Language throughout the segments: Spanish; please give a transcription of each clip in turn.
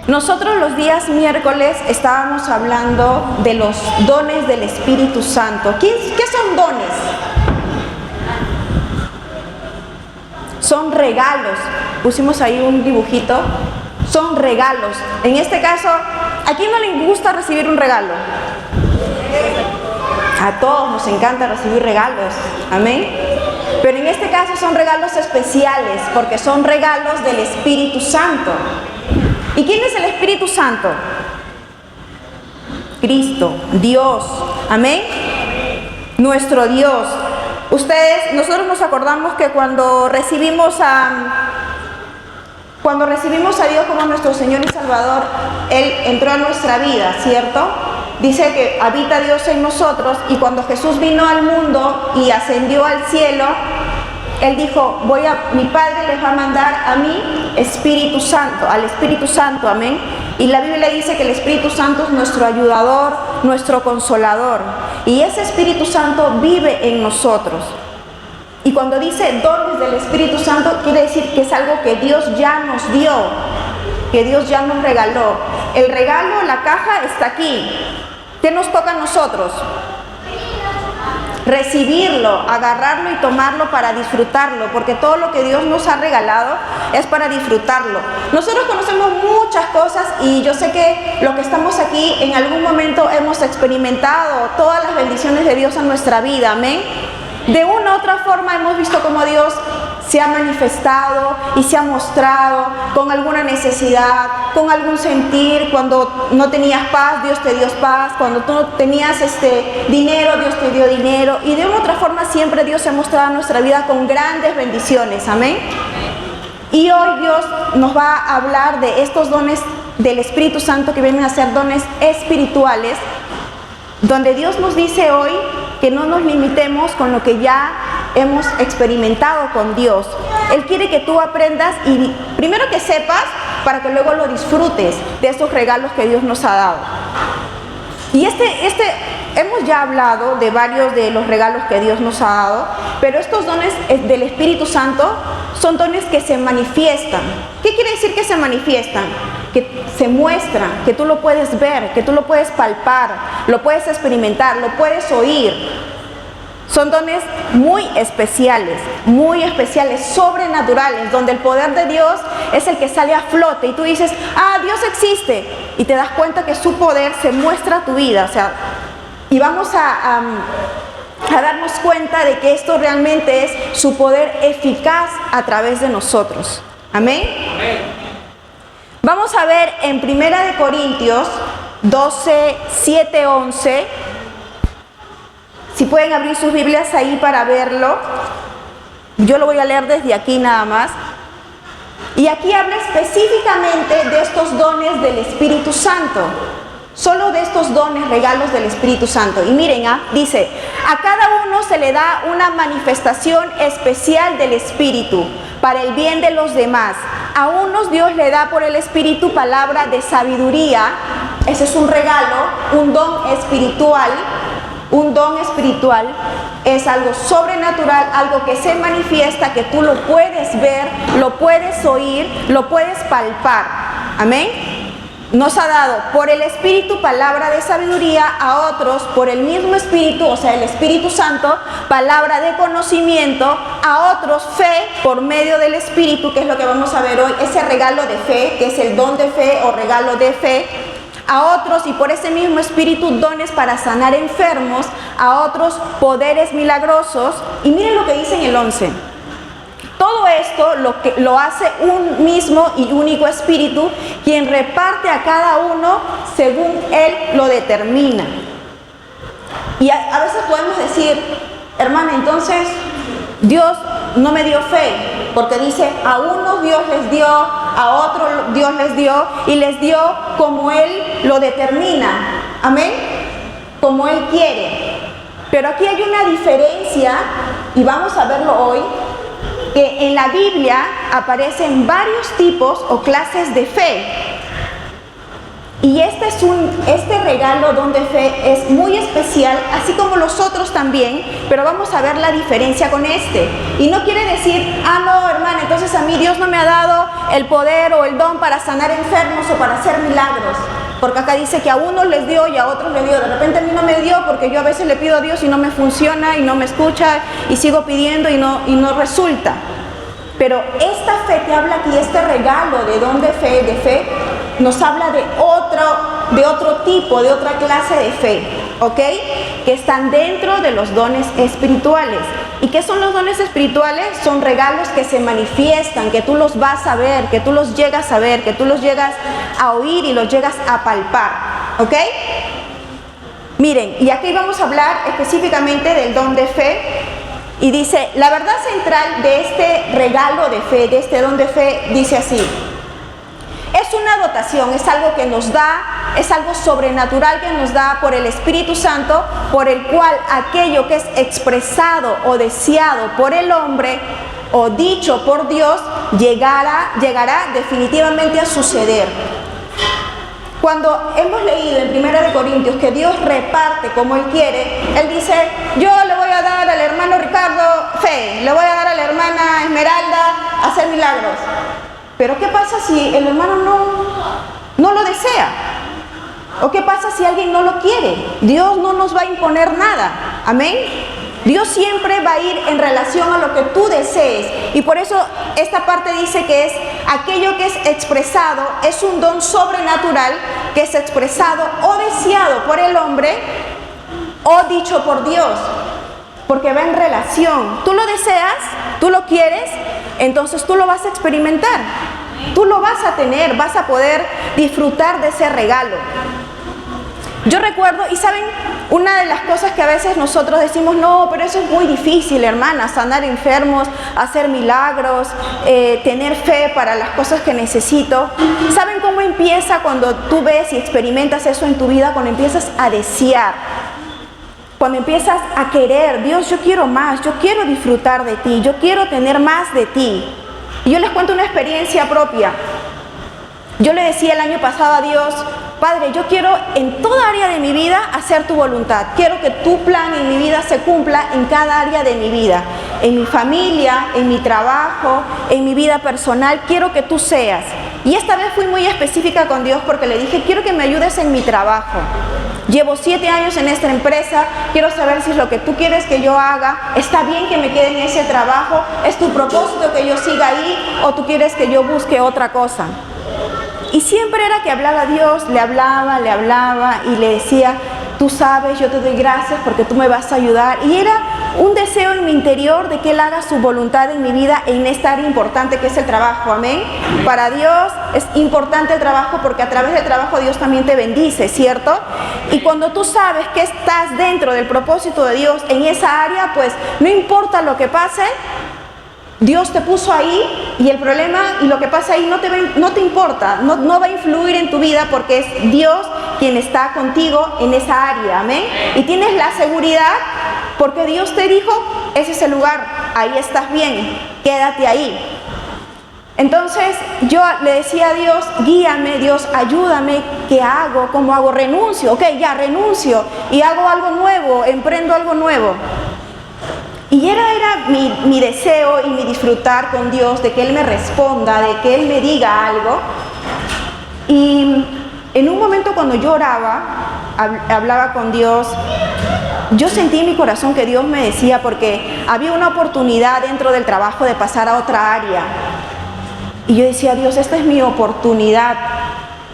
Nosotros los días miércoles estábamos hablando de los dones del Espíritu Santo. ¿Qué son dones? Son regalos. Pusimos ahí un dibujito. Son regalos. En este caso, ¿a quién no le gusta recibir un regalo? A todos nos encanta recibir regalos. Amén. Pero en este caso son regalos especiales porque son regalos del Espíritu Santo. ¿Y quién es el Espíritu Santo? Cristo, Dios. Amén. Nuestro Dios. Nosotros nos acordamos que cuando recibimos a Dios como nuestro Señor y Salvador, Él entró a nuestra vida, ¿cierto? Dice que habita Dios en nosotros, y cuando Jesús vino al mundo y ascendió al cielo, Él dijo, mi Padre les va a mandar a mí Espíritu Santo, al Espíritu Santo, amén. Y la Biblia dice que el Espíritu Santo es nuestro ayudador, nuestro consolador. Y ese Espíritu Santo vive en nosotros. Y cuando dice dones del Espíritu Santo, quiere decir que es algo que Dios ya nos dio, que Dios ya nos regaló. El regalo, la caja está aquí. ¿Qué nos toca a nosotros? Recibirlo, agarrarlo y tomarlo para disfrutarlo, porque todo lo que Dios nos ha regalado es para disfrutarlo. Nosotros conocemos muchas cosas y yo sé que los que estamos aquí en algún momento hemos experimentado todas las bendiciones de Dios en nuestra vida, amén. De una u otra forma hemos visto cómo Dios se ha manifestado y se ha mostrado con alguna necesidad, con algún sentir. Cuando no tenías paz, Dios te dio paz. Cuando tú no tenías dinero, Dios te dio dinero. Y de una u otra forma siempre Dios se ha mostrado en nuestra vida con grandes bendiciones. Amén. Y hoy Dios nos va a hablar de estos dones del Espíritu Santo que vienen a ser dones espirituales, donde Dios nos dice hoy que no nos limitemos con lo que ya hemos experimentado con Dios. Él quiere que tú aprendas y primero que sepas para que luego lo disfrutes de estos regalos que Dios nos ha dado. Y hemos ya hablado de varios de los regalos que Dios nos ha dado, pero estos dones del Espíritu Santo son dones que se manifiestan. ¿Qué quiere decir que se manifiestan? Que se muestran, que tú lo puedes ver, que tú lo puedes palpar, lo puedes experimentar, lo puedes oír. Son dones muy especiales, sobrenaturales, donde el poder de Dios es el que sale a flote y tú dices, Dios existe, y te das cuenta que su poder se muestra a tu vida, y vamos a darnos cuenta de que esto realmente es su poder eficaz a través de nosotros. Amén. Amén. Vamos a ver en 1 Corintios 12, 7, 11. Si pueden abrir sus Biblias ahí para verlo. Yo lo voy a leer desde aquí nada más. Y aquí habla específicamente de estos dones del Espíritu Santo. Solo de estos dones, regalos del Espíritu Santo. Y miren, dice, a cada uno se le da una manifestación especial del Espíritu para el bien de los demás. A unos Dios le da por el Espíritu palabra de sabiduría. Ese es un regalo, un don espiritual. Un don espiritual es algo sobrenatural, algo que se manifiesta, que tú lo puedes ver, lo puedes oír, lo puedes palpar. Amén. Nos ha dado por el Espíritu palabra de sabiduría, a otros por el mismo Espíritu, o sea el Espíritu Santo, palabra de conocimiento, a otros fe por medio del Espíritu, que es lo que vamos a ver hoy, ese regalo de fe, que es el don de fe o regalo de fe. A otros, y por ese mismo Espíritu, dones para sanar enfermos, a otros poderes milagrosos. Y miren lo que dice en el 11. Todo esto lo hace un mismo y único Espíritu, quien reparte a cada uno según Él lo determina. Y a veces podemos decir, hermana, entonces Dios no me dio fe, porque dice, a unos Dios les dio, a otros Dios les dio, y les dio como Él lo determina. Amén. Como Él quiere. Pero aquí hay una diferencia, y vamos a verlo hoy, que en la Biblia aparecen varios tipos o clases de fe. Y este regalo, don de fe, es muy especial, así como los otros también, pero vamos a ver la diferencia con este. Y no quiere decir, no, hermana, entonces a mí Dios no me ha dado el poder o el don para sanar enfermos o para hacer milagros. Porque acá dice que a unos les dio y a otros les dio. De repente a mí no me dio porque yo a veces le pido a Dios y no me funciona y no me escucha y sigo pidiendo y no resulta. Pero esta fe que habla aquí, este regalo de don de fe, nos habla de otro tipo, de otra clase de fe, ¿ok? Que están dentro de los dones espirituales. ¿Y qué son los dones espirituales? Son regalos que se manifiestan, que tú los vas a ver, que tú los llegas a ver, que tú los llegas a oír y los llegas a palpar, ¿ok? Miren, y aquí vamos a hablar específicamente del don de fe. Y dice, la verdad central de este regalo de fe, de este don de fe, dice así: es una dotación, es algo que nos da, es algo sobrenatural que nos da por el Espíritu Santo, por el cual aquello que es expresado o deseado por el hombre o dicho por Dios llegará definitivamente a suceder. Cuando hemos leído en 1 Corintios que Dios reparte como Él quiere, Él dice, yo le voy a dar al hermano Ricardo fe, le voy a dar a la hermana Esmeralda hacer milagros. Pero ¿qué pasa si el hermano no lo desea? ¿O qué pasa si alguien no lo quiere? Dios no nos va a imponer nada. Amén. Dios siempre va a ir en relación a lo que tú desees. Y por eso esta parte dice que es aquello que es expresado, es un don sobrenatural que es expresado o deseado por el hombre o dicho por Dios. Porque va en relación. Tú lo deseas, tú lo quieres, entonces tú lo vas a experimentar. Tú lo vas a tener, vas a poder disfrutar de ese regalo. Yo recuerdo, y saben, una de las cosas que a veces nosotros decimos, no, pero eso es muy difícil, hermana, sanar enfermos, hacer milagros, tener fe para las cosas que necesito. ¿Saben cómo empieza cuando tú ves y experimentas eso en tu vida? Cuando empiezas a desear, cuando empiezas a querer, Dios, yo quiero más, yo quiero disfrutar de ti, yo quiero tener más de ti. Y yo les cuento una experiencia propia. Yo le decía el año pasado a Dios, Padre, yo quiero en toda área de mi vida hacer tu voluntad. Quiero que tu plan en mi vida se cumpla en cada área de mi vida. En mi familia, en mi trabajo, en mi vida personal. Quiero que tú seas. Y esta vez fui muy específica con Dios porque le dije, quiero que me ayudes en mi trabajo. Llevo 7 años en esta empresa, quiero saber si es lo que tú quieres que yo haga, está bien que me quede en ese trabajo, es tu propósito que yo siga ahí o tú quieres que yo busque otra cosa. Y siempre era que hablaba a Dios, le hablaba y le decía, tú sabes, yo te doy gracias porque tú me vas a ayudar. Y era un deseo en mi interior de que Él haga su voluntad en mi vida en esta área importante que es el trabajo, amén. Para Dios es importante el trabajo porque a través del trabajo Dios también te bendice, ¿cierto? Y cuando tú sabes que estás dentro del propósito de Dios en esa área, pues no importa lo que pase, Dios te puso ahí y el problema y lo que pasa ahí no te importa, no va a influir en tu vida porque es Dios quien está contigo en esa área, amén. Y tienes la seguridad porque Dios te dijo, ese es el lugar, ahí estás bien, quédate ahí. Entonces yo le decía a Dios, guíame, Dios, ayúdame, ¿qué hago? ¿Cómo hago? Renuncio, ok, ya renuncio y hago algo nuevo, emprendo algo nuevo. Y era mi deseo y mi disfrutar con Dios, de que Él me responda, de que Él me diga algo. Y en un momento cuando yo oraba, hablaba con Dios, yo sentí en mi corazón que Dios me decía, porque había una oportunidad dentro del trabajo de pasar a otra área. Y yo decía, Dios, esta es mi oportunidad,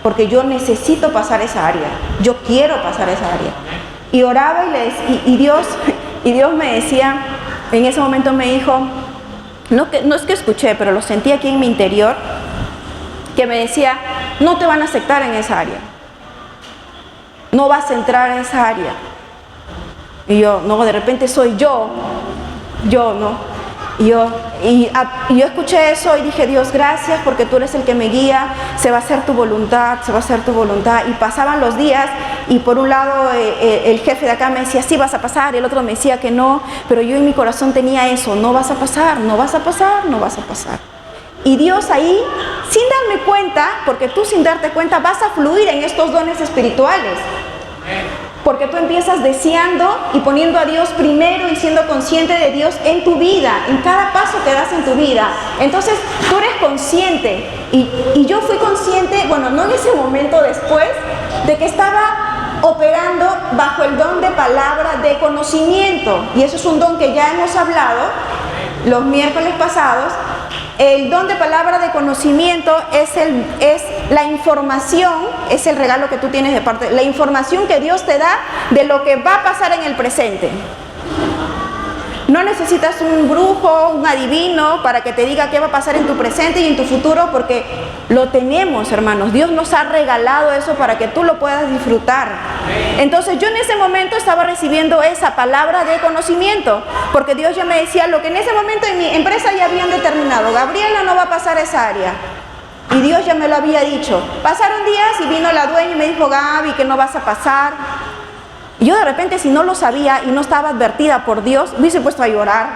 porque yo necesito pasar esa área, yo quiero pasar esa área. Y oraba y Dios me decía, en ese momento me dijo, no es que escuché, pero lo sentí aquí en mi interior, que me decía, no te van a aceptar en esa área, no vas a entrar en esa área. Y yo, no, de repente soy yo no. Y yo escuché eso y dije, Dios, gracias porque tú eres el que me guía, se va a hacer tu voluntad, se va a hacer tu voluntad. Y pasaban los días y por un lado el jefe de acá me decía, sí vas a pasar, y el otro me decía que no, pero yo en mi corazón tenía eso, no vas a pasar, no vas a pasar, no vas a pasar. Y Dios ahí, sin darme cuenta, porque tú sin darte cuenta vas a fluir en estos dones espirituales. porque tú empiezas deseando y poniendo a Dios primero y siendo consciente de Dios en tu vida, en cada paso que das en tu vida. Entonces tú eres consciente y yo fui consciente, bueno, no en ese momento, después de que estaba operando bajo el don de palabra de conocimiento, y eso es un don que ya hemos hablado los miércoles pasados. El don de palabra de conocimiento es la información, es el regalo que tú tienes de parte, la información que Dios te da de lo que va a pasar en el presente. No necesitas un brujo, un adivino para que te diga qué va a pasar en tu presente y en tu futuro, porque lo tenemos, hermanos. Dios nos ha regalado eso para que tú lo puedas disfrutar. Entonces yo en ese momento estaba recibiendo esa palabra de conocimiento, porque Dios ya me decía lo que en ese momento en mi empresa ya habían determinado: Gabriela no va a pasar esa área. Y Dios ya me lo había dicho. Pasaron días y vino la dueña y me dijo: Gaby, que no vas a pasar. Y yo de repente, si no lo sabía y no estaba advertida por Dios, me hubiese puesto a llorar.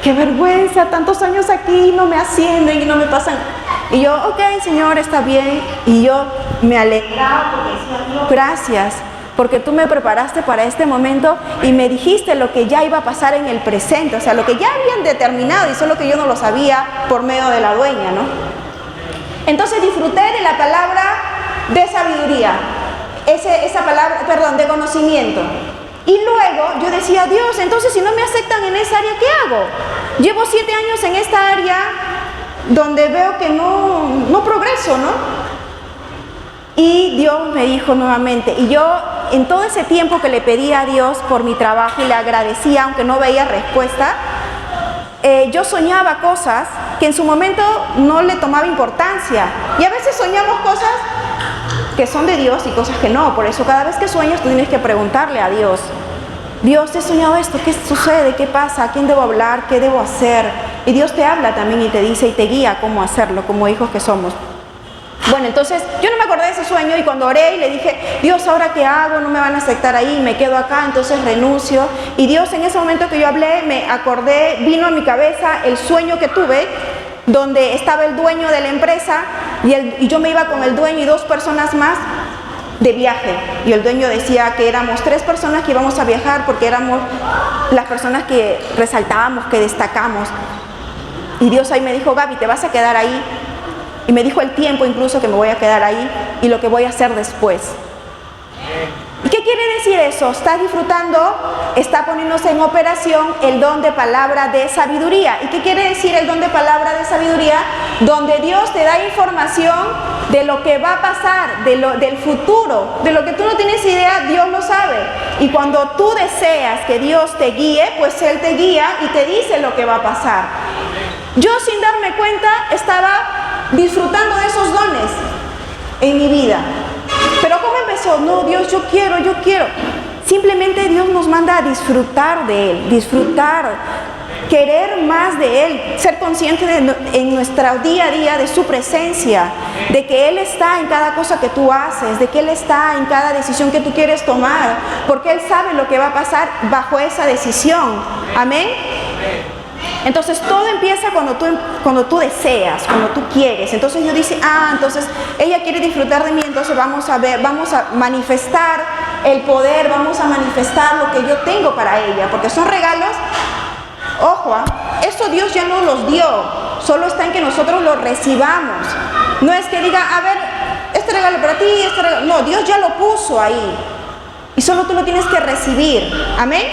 ¡Qué vergüenza! Tantos años aquí, no me ascienden y no me pasan. Y yo, ok, Señor, está bien. Y yo me alegraba porque decía: Dios, gracias, porque tú me preparaste para este momento y me dijiste lo que ya iba a pasar en el presente. O sea, lo que ya habían determinado, y solo que yo no lo sabía por medio de la dueña, ¿no? Entonces disfruté de la palabra de sabiduría. Esa palabra, perdón, de conocimiento. Y luego yo decía: Dios, entonces si no me aceptan en esa área, ¿qué hago? Llevo 7 años en esta área donde veo que no progreso, ¿no? Y Dios me dijo nuevamente, y yo en todo ese tiempo que le pedí a Dios por mi trabajo y le agradecía, aunque no veía respuesta, yo soñaba cosas que en su momento no le tomaba importancia. Y a veces soñamos cosas que son de Dios y cosas que no. Por eso cada vez que sueñas tú tienes que preguntarle a Dios: Dios, he soñado esto, ¿qué sucede? ¿Qué pasa? ¿A quién debo hablar? ¿Qué debo hacer? Y Dios te habla también y te dice y te guía cómo hacerlo, como hijos que somos. Bueno, entonces yo no me acordé de ese sueño, y cuando oré y le dije: Dios, ¿ahora qué hago? No me van a aceptar ahí, me quedo acá, entonces renuncio. Y Dios, en ese momento que yo hablé, me acordé, vino a mi cabeza el sueño que tuve, donde estaba el dueño de la empresa y yo me iba con el dueño y 2 personas más de viaje. Y el dueño decía que éramos 3 personas que íbamos a viajar porque éramos las personas que resaltábamos, que destacamos. Y Dios ahí me dijo: Gaby, te vas a quedar ahí. Y me dijo el tiempo incluso que me voy a quedar ahí y lo que voy a hacer después. ¿Y qué quiere decir eso? Está disfrutando, está poniéndose en operación el don de palabra de sabiduría. ¿Y qué quiere decir el don de palabra de sabiduría? Donde Dios te da información de lo que va a pasar, del futuro, de lo que tú no tienes idea, Dios lo sabe. Y cuando tú deseas que Dios te guíe, pues Él te guía y te dice lo que va a pasar. Yo, sin darme cuenta, estaba disfrutando de esos dones en mi vida. Pero ¿cómo empezó? No, Dios, yo quiero. Simplemente Dios nos manda a disfrutar de Él, disfrutar, querer más de Él, ser consciente en nuestro día a día de su presencia, de que Él está en cada cosa que tú haces, de que Él está en cada decisión que tú quieres tomar, porque Él sabe lo que va a pasar bajo esa decisión. Amén. Entonces todo empieza cuando tú deseas, cuando tú quieres. Entonces yo dije: entonces ella quiere disfrutar de mí, entonces vamos a manifestar el poder, vamos a manifestar lo que yo tengo para ella, porque son regalos. Ojo, eso Dios ya nos los dio, solo está en que nosotros lo recibamos. No es que diga: a ver, este regalo para ti, este regalo. No, Dios ya lo puso ahí y solo tú lo tienes que recibir. Amén.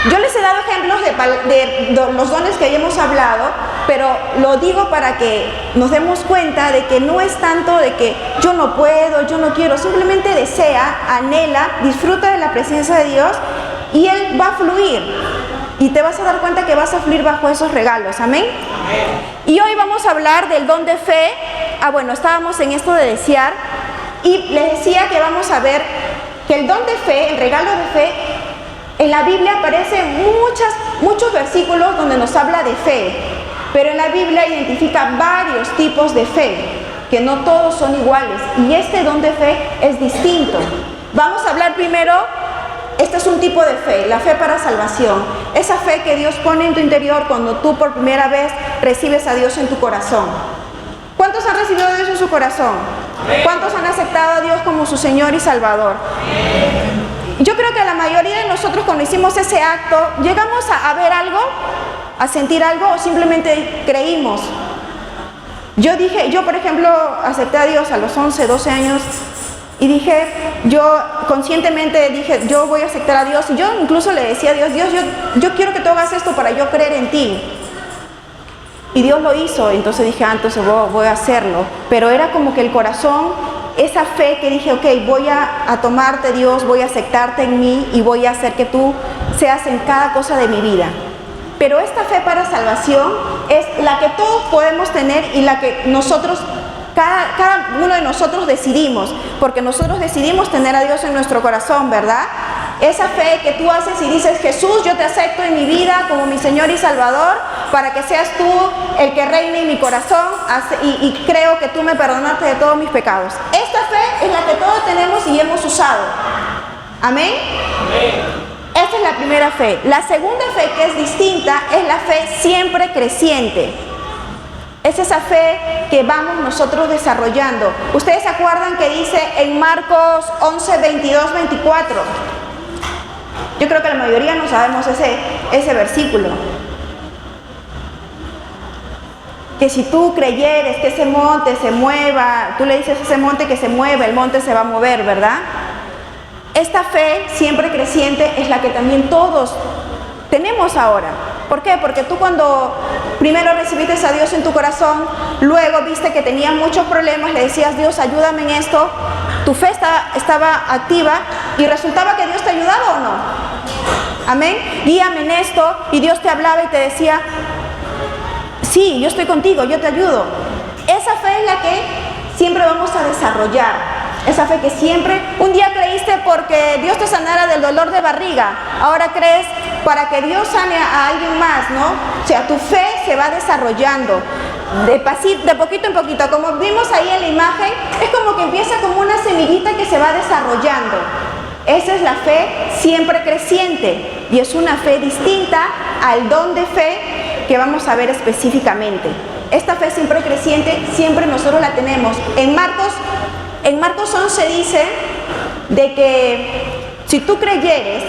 Yo les he dado ejemplos de los dones que hayamos hablado, pero lo digo para que nos demos cuenta de que no es tanto de que yo no puedo, yo no quiero. Simplemente desea, anhela, disfruta de la presencia de Dios y Él va a fluir. Y te vas a dar cuenta que vas a fluir bajo esos regalos. Amén. Y hoy vamos a hablar del don de fe. Bueno, estábamos en esto de desear y les decía que vamos a ver que el don de fe, el regalo de fe, en la Biblia aparecen muchos versículos donde nos habla de fe, pero en la Biblia identifica varios tipos de fe, que no todos son iguales, y este don de fe es distinto. Vamos a hablar primero, este es un tipo de fe, la fe para salvación, esa fe que Dios pone en tu interior cuando tú por primera vez recibes a Dios en tu corazón. ¿Cuántos han recibido a Dios en su corazón? ¿Cuántos han aceptado a Dios como su Señor y Salvador? Yo creo que la mayoría de nosotros cuando hicimos ese acto, llegamos a ver algo, a sentir algo o simplemente creímos. Yo por ejemplo acepté a Dios a los 11, 12 años y dije, yo conscientemente dije, yo voy a aceptar a Dios. Y yo incluso le decía a Dios, yo quiero que tú hagas esto para yo creer en ti. Y Dios lo hizo, entonces dije, entonces voy a hacerlo. Pero era como que el corazón, esa fe que dije, ok, voy a tomarte Dios, voy a aceptarte en mí y voy a hacer que tú seas en cada cosa de mi vida. Pero esta fe para salvación es la que todos podemos tener y la que nosotros, cada uno de nosotros decidimos, porque nosotros decidimos tener a Dios en nuestro corazón, ¿verdad? Esa fe que tú haces y dices, Jesús, yo te acepto en mi vida como mi Señor y Salvador, para que seas tú el que reine en mi corazón y creo que tú me perdonaste de todos mis pecados. Esta fe es la que todos tenemos y hemos usado. ¿Amén? Amén. Esta es la primera fe. La segunda fe, que es distinta, es la fe siempre creciente. Es esa fe que vamos nosotros desarrollando. ¿Ustedes se acuerdan que dice en Marcos 11, 22, 24? Yo creo que la mayoría no sabemos ese versículo. Que si tú creyeres que ese monte se mueva, tú le dices a ese monte que se mueva, el monte se va a mover, ¿verdad? Esta fe siempre creciente es la que también todos tenemos ahora. ¿Por qué? Porque tú cuando primero recibiste a Dios en tu corazón, luego viste que tenías muchos problemas, le decías, Dios, ayúdame en esto, tu fe estaba activa y resultaba que Dios te ayudaba o no. Amén. Guíame en esto y Dios te hablaba y te decía, sí, yo estoy contigo, yo te ayudo. Esa fe es la que siempre vamos a desarrollar. Esa fe que siempre, un día creíste porque Dios te sanara del dolor de barriga, ahora crees para que Dios sane a alguien más, ¿no? O sea, tu fe se va desarrollando de poquito en poquito. Como vimos ahí en la imagen, es como que empieza como una semillita que se va desarrollando. Esa es la fe siempre creciente y es una fe distinta al don de fe que vamos a ver específicamente. Esta fe siempre creciente, siempre nosotros la tenemos. En Marcos 11 dice de que si tú creyeres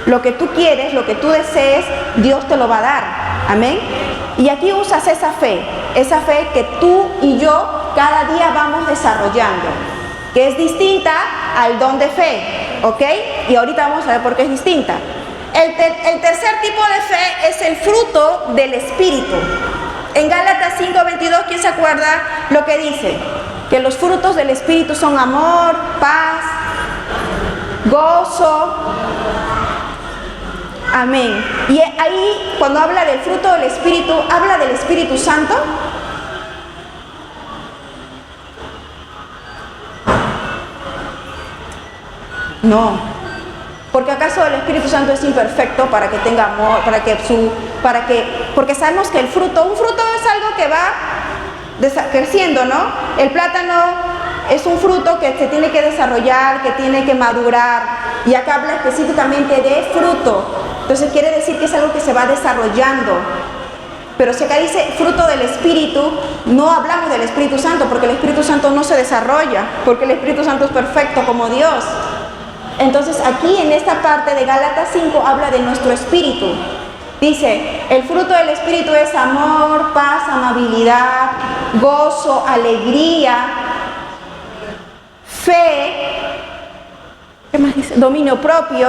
lo que tú quieres, lo que tú desees, Dios te lo va a dar. Amén. Y aquí usas esa fe que tú y yo cada día vamos desarrollando, que es distinta al don de fe, ¿ok? Y ahorita vamos a ver por qué es distinta. El tercer tipo de fe es el fruto del Espíritu. En Gálatas 5:22, ¿quién se acuerda lo que dice? Que los frutos del Espíritu son amor, paz, gozo. Amén. Y ahí, cuando habla del fruto del Espíritu, ¿habla del Espíritu Santo? No. Porque ¿acaso el Espíritu Santo es imperfecto para que tenga amor, porque sabemos que un fruto es algo que va creciendo, ¿no? El plátano es un fruto que se tiene que desarrollar, que tiene que madurar, y acá habla específicamente de fruto. Entonces quiere decir que es algo que se va desarrollando. Pero si acá dice fruto del Espíritu, no hablamos del Espíritu Santo, porque el Espíritu Santo no se desarrolla, porque el Espíritu Santo es perfecto como Dios. Entonces aquí en esta parte de Gálatas 5 habla de nuestro espíritu. Dice, el fruto del Espíritu es amor, paz, amabilidad, gozo, alegría, fe, ¿qué más dice? Dominio propio.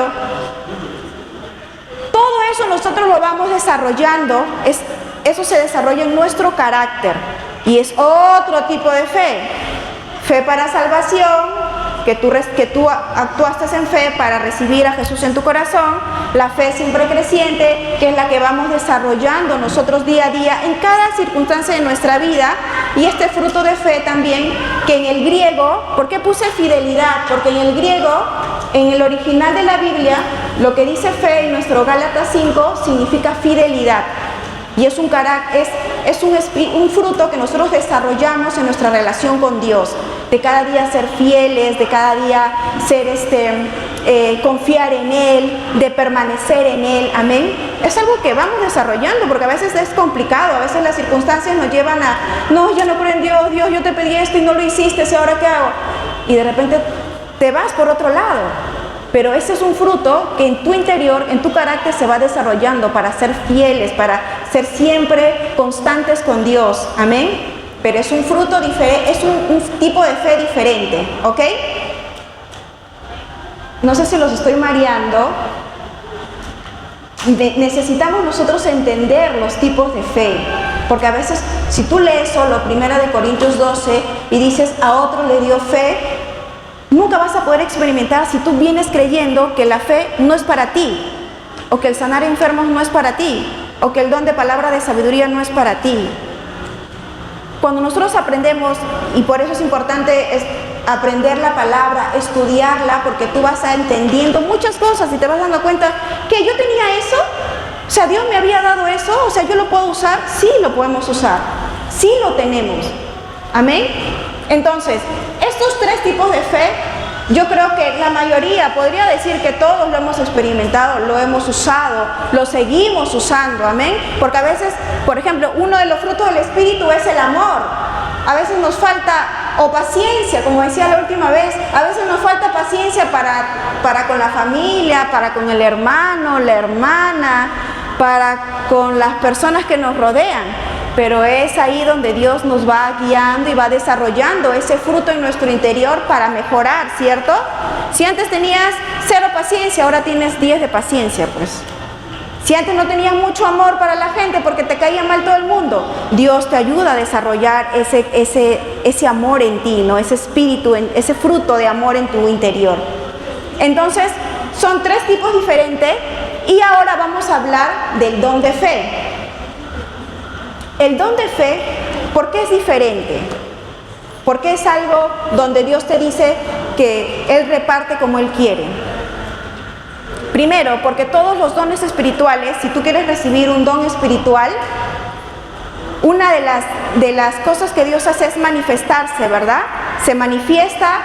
Todo eso nosotros lo vamos desarrollando, eso se desarrolla en nuestro carácter y es otro tipo de fe. Fe para salvación, que tú actuaste en fe para recibir a Jesús en tu corazón. La fe siempre creciente, que es la que vamos desarrollando nosotros día a día en cada circunstancia de nuestra vida. Y este fruto de fe también, que en el griego, ¿por qué puse fidelidad? Porque en el griego, en el original de la Biblia, lo que dice fe en nuestro Gálatas 5 significa fidelidad. Y es un fruto que nosotros desarrollamos en nuestra relación con Dios, de cada día ser fieles, de cada día ser confiar en Él, de permanecer en Él, amén. Es algo que vamos desarrollando, porque a veces es complicado, a veces las circunstancias nos llevan a, no, ya no creo en Dios, Dios, yo te pedí esto y no lo hiciste, ¿y ahora qué hago? Y de repente te vas por otro lado. Pero ese es un fruto que en tu interior, en tu carácter se va desarrollando para ser fieles, para ser siempre constantes con Dios, amén. Pero es un fruto diferente, es un tipo de fe diferente, ¿ok? No sé si los estoy mareando. Necesitamos nosotros entender los tipos de fe, porque a veces si tú lees solo 1 Corintios 12 y dices a otro le dio fe, nunca vas a poder experimentar si tú vienes creyendo que la fe no es para ti, o que el sanar enfermos no es para ti, o que el don de palabra de sabiduría no es para ti. Cuando nosotros aprendemos, y por eso es importante aprender la palabra, estudiarla, porque tú vas entendiendo muchas cosas y te vas dando cuenta que yo tenía eso, o sea, Dios me había dado eso, o sea, yo lo puedo usar, sí lo podemos usar, sí lo tenemos, amén. Entonces, estos tres tipos de fe, yo creo que la mayoría, podría decir que todos lo hemos experimentado, lo hemos usado, lo seguimos usando, amén. Porque a veces, por ejemplo, uno de los frutos del Espíritu es el amor. A veces nos falta, o paciencia, como decía la última vez, a veces nos falta paciencia para con la familia, para con el hermano, la hermana, para con las personas que nos rodean. Pero es ahí donde Dios nos va guiando y va desarrollando ese fruto en nuestro interior para mejorar, ¿cierto? Si antes tenías 0 paciencia, ahora tienes 10 de paciencia, pues. Si antes no tenías mucho amor para la gente porque te caía mal todo el mundo, Dios te ayuda a desarrollar ese amor en ti, ¿no? Ese espíritu, ese fruto de amor en tu interior. Entonces, son 3 tipos diferentes y ahora vamos a hablar del don de fe. El don de fe, ¿por qué es diferente? Porque es algo donde Dios te dice que Él reparte como Él quiere. Primero, porque todos los dones espirituales, si tú quieres recibir un don espiritual, una de las cosas que Dios hace es manifestarse, ¿verdad? Se manifiesta,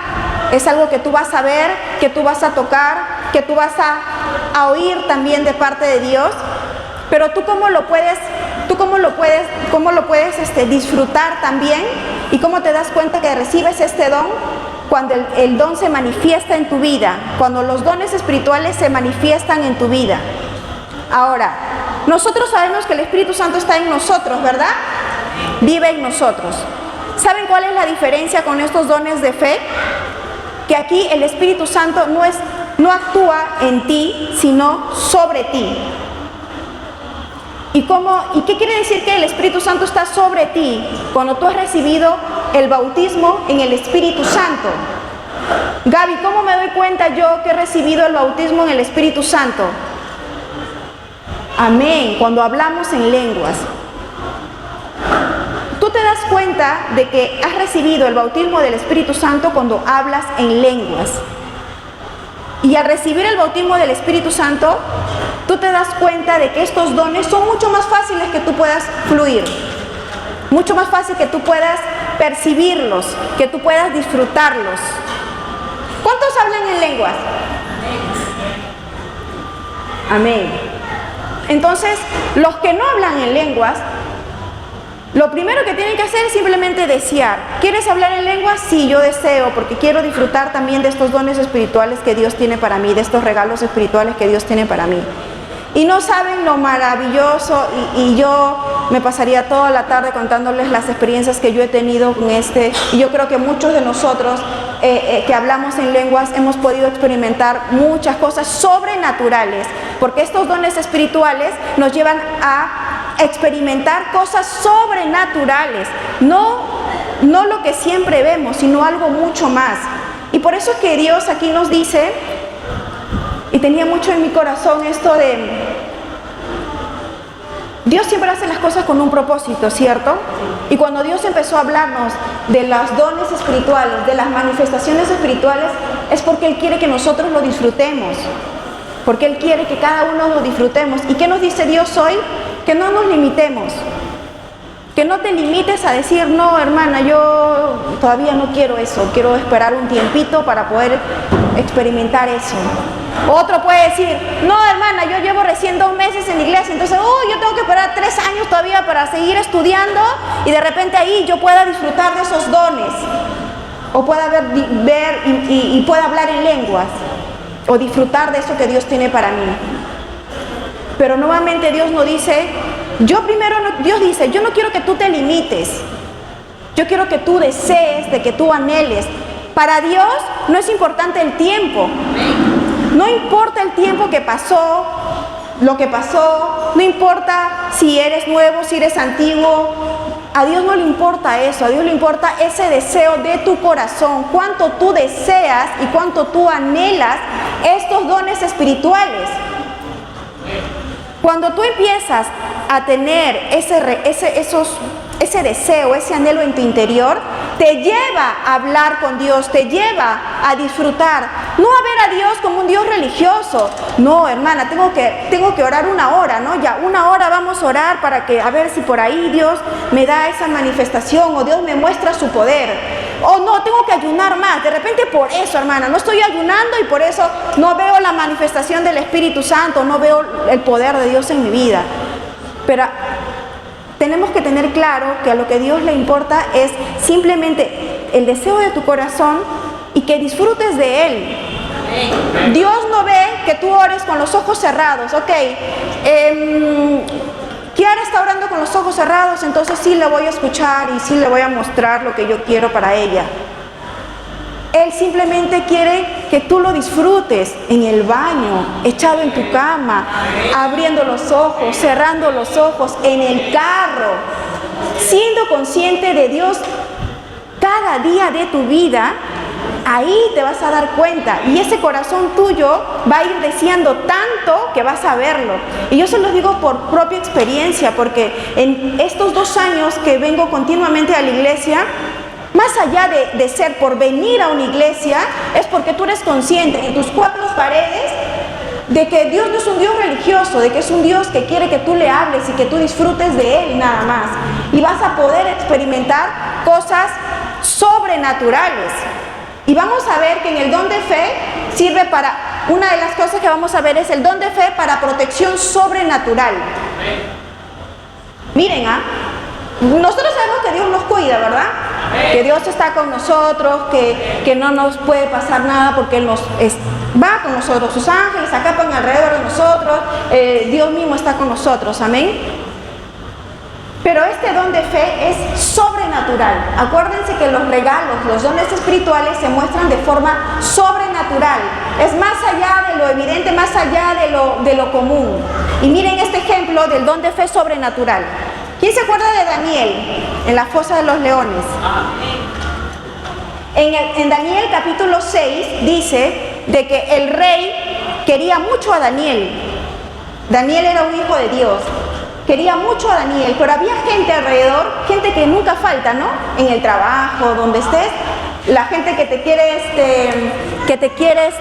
es algo que tú vas a ver, que tú vas a tocar, que tú vas a oír también de parte de Dios. Pero tú cómo lo puedes disfrutar también, y cómo te das cuenta que recibes este don cuando el don se manifiesta en tu vida, cuando los dones espirituales se manifiestan en tu vida. Ahora, nosotros sabemos que el Espíritu Santo está en nosotros, ¿verdad? Vive en nosotros. ¿Saben cuál es la diferencia con estos dones de fe? Que aquí el Espíritu Santo no actúa en ti, sino sobre ti. ¿Y qué quiere decir que el Espíritu Santo está sobre ti? Cuando tú has recibido el bautismo en el Espíritu Santo. Gaby, ¿cómo me doy cuenta yo que he recibido el bautismo en el Espíritu Santo? Amén, cuando hablamos en lenguas. Tú te das cuenta de que has recibido el bautismo del Espíritu Santo cuando hablas en lenguas. Y al recibir el bautismo del Espíritu Santo, tú te das cuenta de que estos dones son mucho más fáciles que tú puedas fluir. Mucho más fácil que tú puedas percibirlos, que tú puedas disfrutarlos. ¿Cuántos hablan en lenguas? Amén. Entonces, los que no hablan en lenguas, lo primero que tienen que hacer es simplemente desear. ¿Quieres hablar en lenguas? Sí, yo deseo, porque quiero disfrutar también de estos dones espirituales que Dios tiene para mí, de estos regalos espirituales que Dios tiene para mí. Y no saben lo maravilloso, y yo me pasaría toda la tarde contándoles las experiencias que yo he tenido con y yo creo que muchos de nosotros que hablamos en lenguas hemos podido experimentar muchas cosas sobrenaturales, porque estos dones espirituales nos llevan a experimentar cosas sobrenaturales, no lo que siempre vemos, sino algo mucho más. Y por eso es que Dios aquí nos dice, y tenía mucho en mi corazón esto de, Dios siempre hace las cosas con un propósito, ¿cierto? Y cuando Dios empezó a hablarnos de los dones espirituales, de las manifestaciones espirituales, es porque Él quiere que nosotros lo disfrutemos, porque Él quiere que cada uno lo disfrutemos. ¿Y qué nos dice Dios hoy? que no nos limitemos. Que no te limites a decir, no, hermana, yo todavía no quiero eso, quiero esperar un tiempito para poder experimentar eso. Otro puede decir, no, hermana, yo llevo recién 2 meses en la iglesia, entonces, yo tengo que esperar 3 años todavía para seguir estudiando y de repente ahí yo pueda disfrutar de esos dones. O pueda ver y pueda hablar en lenguas, o disfrutar de eso que Dios tiene para mí. Pero nuevamente Dios no dice, Dios dice, yo no quiero que tú te limites, yo quiero que tú desees, de que tú anheles. Para Dios no es importante el tiempo, no importa el tiempo que pasó, lo que pasó, no importa si eres nuevo, si eres antiguo. A Dios no le importa eso, a Dios le importa ese deseo de tu corazón, cuánto tú deseas y cuánto tú anhelas estos dones espirituales. Cuando tú empiezas a tener ese deseo, ese anhelo en tu interior, te lleva a hablar con Dios, te lleva a disfrutar, no a ver a Dios como un Dios religioso. No, hermana, tengo que orar 1 hora, ¿no? Ya 1 hora vamos a orar para que, a ver si por ahí Dios me da esa manifestación o Dios me muestra su poder. O no, tengo que ayunar más. De repente por eso, hermana, no estoy ayunando y por eso no veo la manifestación del Espíritu Santo, no veo el poder de Dios en mi vida. Pero tenemos que tener claro que a lo que Dios le importa es simplemente el deseo de tu corazón y que disfrutes de Él. Dios no ve que tú ores con los ojos cerrados. Ok, Kiara está orando con los ojos cerrados, entonces sí le voy a escuchar y sí le voy a mostrar lo que yo quiero para ella. Él simplemente quiere que tú lo disfrutes en el baño, echado en tu cama, abriendo los ojos, cerrando los ojos, en el carro, siendo consciente de Dios cada día de tu vida. Ahí te vas a dar cuenta y ese corazón tuyo va a ir deseando tanto que vas a verlo. Y yo se los digo por propia experiencia, porque en estos 2 años que vengo continuamente a la iglesia, más allá de ser por venir a una iglesia, es porque tú eres consciente en tus 4 paredes de que Dios no es un Dios religioso, de que es un Dios que quiere que tú le hables y que tú disfrutes de Él nada más. Y vas a poder experimentar cosas sobrenaturales. Y vamos a ver que en el don de fe sirve para, una de las cosas que vamos a ver es el don de fe para protección sobrenatural. Miren, nosotros sabemos que Dios nos cuida, ¿verdad? Que Dios está con nosotros, que no nos puede pasar nada porque Él va con nosotros. Sus ángeles acampan alrededor de nosotros, Dios mismo está con nosotros, amén. Pero este don de fe es sobrenatural. Acuérdense que los regalos, los dones espirituales se muestran de forma sobrenatural. Es más allá de lo evidente, más allá de lo común. Y miren este ejemplo del don de fe sobrenatural. ¿Quién se acuerda de Daniel en la fosa de los leones? En Daniel capítulo 6 dice de que el rey quería mucho a Daniel. Daniel era un hijo de Dios. Quería mucho a Daniel, pero había gente alrededor, gente que nunca falta, ¿no? En el trabajo, donde estés, la gente que te quiere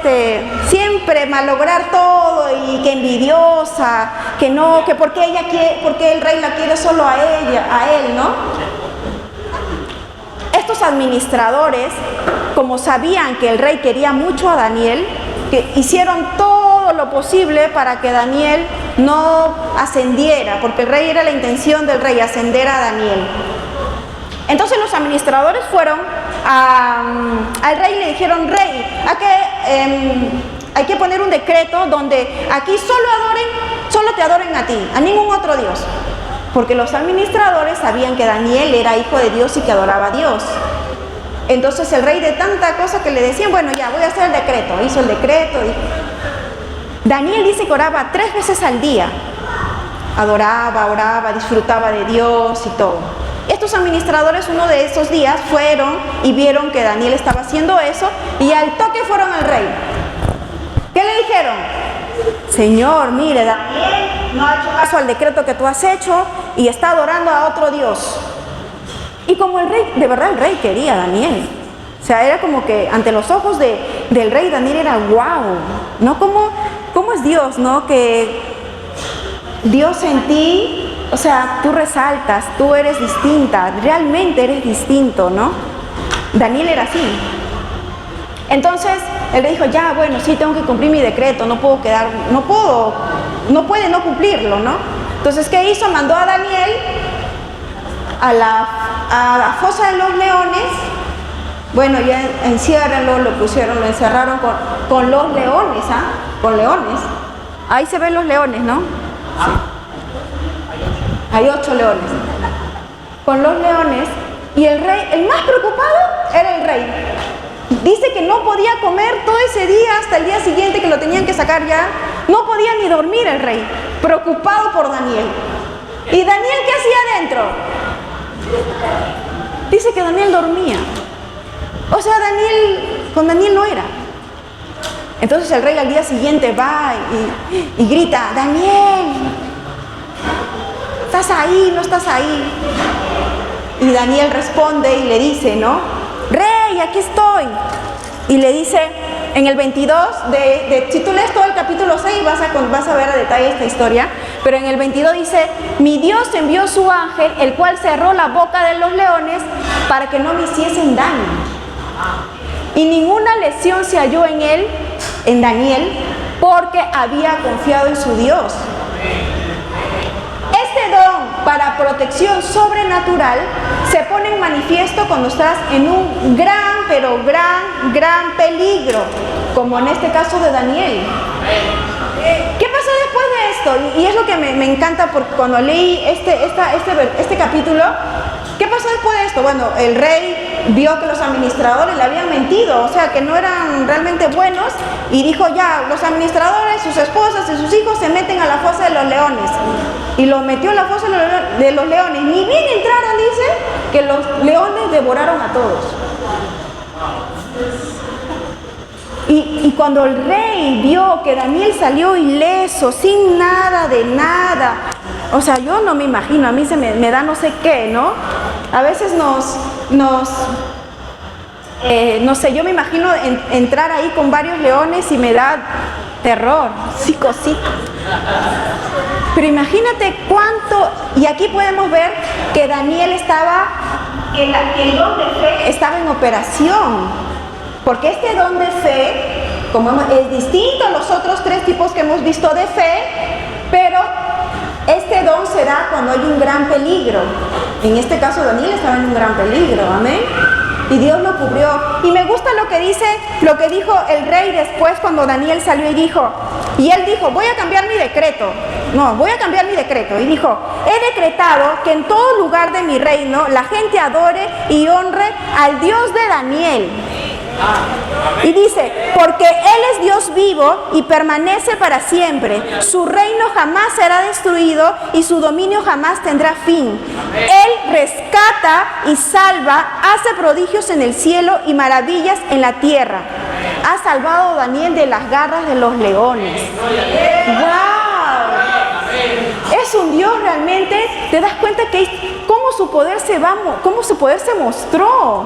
siempre malograr todo y que envidiosa, que no, que porque el rey la quiere solo a él, ¿no? Estos administradores, como sabían que el rey quería mucho a Daniel, que hicieron todo lo posible para que Daniel no ascendiera, porque el rey era la intención del rey, ascender a Daniel. Entonces los administradores fueron al rey y le dijeron: rey, hay que poner un decreto donde aquí solo te adoren a ti, a ningún otro Dios. Porque los administradores sabían que Daniel era hijo de Dios y que adoraba a Dios. Entonces el rey, de tanta cosa que le decían, bueno, ya voy a hacer el decreto. Hizo el decreto. Daniel dice que oraba 3 veces al día. Adoraba, oraba, disfrutaba de Dios y todo. Estos administradores uno de esos días fueron y vieron que Daniel estaba haciendo eso y al toque fueron al rey. ¿Qué le dijeron? Señor, mire, Daniel no ha hecho caso al decreto que tú has hecho y está adorando a otro Dios. Y como el rey, de verdad el rey quería a Daniel. O sea, era como que ante los ojos del rey Daniel era wow, ¿no? ¿Cómo es Dios, no? Que Dios en ti o sea, tú resaltas, tú eres distinta, realmente eres distinto, ¿no? Daniel era así. Entonces, el rey dijo, ya, bueno, sí, tengo que cumplir mi decreto, no puede no cumplirlo, ¿no? Entonces, ¿qué hizo? Mandó a Daniel a la fosa de los leones. Bueno, ya enciérrenlo, lo encerraron con los leones, con leones. Ahí se ven los leones, ¿no? Sí. Hay 8 leones. Con los leones, y el rey, el más preocupado era el rey. Dice que no podía comer todo ese día hasta el día siguiente, que lo tenían que sacar ya. No podía ni dormir el rey, preocupado por Daniel. ¿Y Daniel qué hacía adentro? Dice que Daniel dormía. O sea, con Daniel no era. Entonces el rey al día siguiente va y grita, Daniel, ¿estás ahí? ¿No estás ahí? Y Daniel responde y le dice, ¿no? Rey, aquí estoy. Y le dice, en el 22, si tú lees todo el capítulo 6, vas a ver a detalle esta historia, pero en el 22 dice, mi Dios envió su ángel, el cual cerró la boca de los leones para que no me hiciesen daño. Y ninguna lesión se halló en Daniel, porque había confiado en su Dios. Este don para protección sobrenatural se pone en manifiesto cuando estás en un gran, pero gran peligro, como en este caso de Daniel. ¿Qué pasó después de esto? Y es lo que me encanta, porque cuando leí este capítulo, ¿qué pasó después de esto? Bueno, el rey vio que los administradores le habían mentido, o sea, que no eran realmente buenos, y dijo, ya, los administradores, sus esposas y sus hijos se meten a la fosa de los leones. Y lo metió en la fosa de los leones. Ni bien entraron, dice, que los leones devoraron a todos. Y cuando el rey vio que Daniel salió ileso, sin nada de nada, o sea, yo no me imagino, a mí me da no sé qué, ¿no? A veces no sé, yo me imagino entrar ahí con varios leones y me da terror, sí, cosita. Pero imagínate cuánto, y aquí podemos ver que Daniel que el don de fe estaba en operación. Porque este don de fe, es distinto a los otros 3 tipos que hemos visto de fe, pero este don se da cuando hay un gran peligro. En este caso Daniel estaba en un gran peligro, amén. Y Dios lo cubrió. Y me gusta lo que dijo el rey después cuando Daniel salió y él dijo, voy a cambiar mi decreto. Y dijo, he decretado que en todo lugar de mi reino la gente adore y honre al Dios de Daniel. Y dice, porque Él es Dios vivo y permanece para siempre. Su reino jamás será destruido y su dominio jamás tendrá fin. Él rescata y salva, hace prodigios en el cielo y maravillas en la tierra. Ha salvado a Daniel de las garras de los leones. ¡Wow! Es un Dios realmente. Te das cuenta que cómo su poder se mostró